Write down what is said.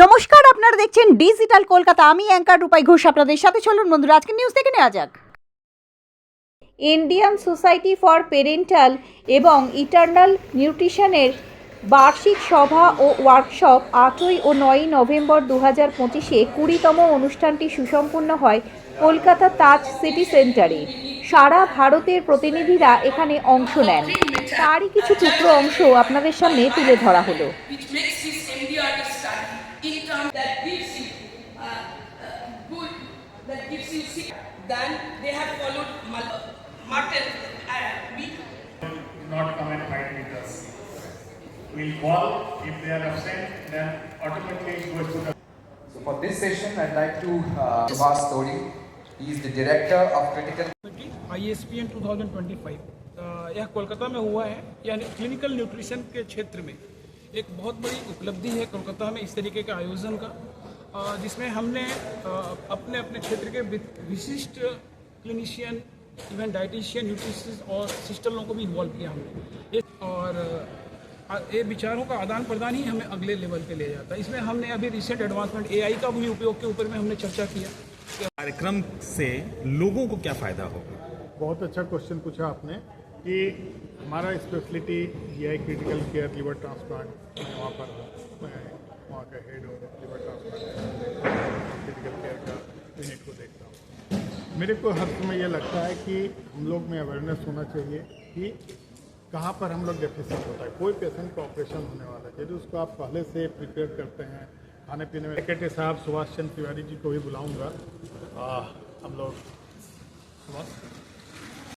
নমস্কার, আপনারা দেখছেন ডিজিটাল কলকাতা। আমি অ্যাঙ্কার রূপাই ঘোষ আপনাদের সাথে। চলুন বন্ধুরা, আজকে নিউজ থেকে নেওয়া যাক। ইন্ডিয়ান সোসাইটি ফর পেরেন্টাল এবং ইটারনাল নিউট্রিশনের বার্ষিক সভা ও ওয়ার্কশপ 8ই ও 9ই নভেম্বর 2025-এ 20তম অনুষ্ঠানটি সুসম্পন্ন হয় কলকাতা তাজ সিটি সেন্টারে। সারা ভারতের প্রতিনিধিরা এখানে অংশ নেন। তারই কিছু টুকরো অংশ আপনাদের সামনে তুলে ধরা হলো। Then they have followed mutton meat. Not come and fight with us. We'll call if they are absent, then automatically it goes to the. So for this session, I'd like to Subhash Sori. He is the director of critical. ISPN 2025 यह कोलकाता में हुआ है। यानी clinical nutrition के क्षेत्र में एक बहुत बड़ी उपलब्धि है कोलकाता में इस तरीके के आयोजन का, जिसमें हमने अपने अपने क्षेत्र के विशिष्ट क्लिनिशियन, इवन डाइटिशियन, न्यूट्रिशनिस्ट और सिस्टर लोगों को भी इन्वॉल्व किया हमने। और ये विचारों का आदान प्रदान ही हमें अगले लेवल पे ले जाता है। इसमें हमने अभी रिसेंट एडवांसमेंट AI का भी उपयोग के ऊपर में हमने चर्चा किया। कार्यक्रम से लोगों को क्या फायदा होगा? बहुत अच्छा क्वेश्चन पूछा आपने कि हमारा स्पेशलिटी ये है क्रिटिकल केयर लिवर ट्रांसप्लांट। वहाँ पर मैं वहाँ का हेड हूँ, लिवर ट्रांसप्लांट क्रिटिकल केयर का यूनिट को देखता हूँ। मेरे को हर समय ये लगता है कि हम लोग में अवेयरनेस होना चाहिए कि कहाँ पर हम लोग डेफिसिट होता है। कोई पेशेंट का ऑपरेशन होने वाला है, यदि उसको आप पहले से प्रिपेयर करते हैं खाने पीने में। सेक्रेटरी साहब सुभाष चंद्र तिवारी जी को भी बुलाऊँगा। हम लोग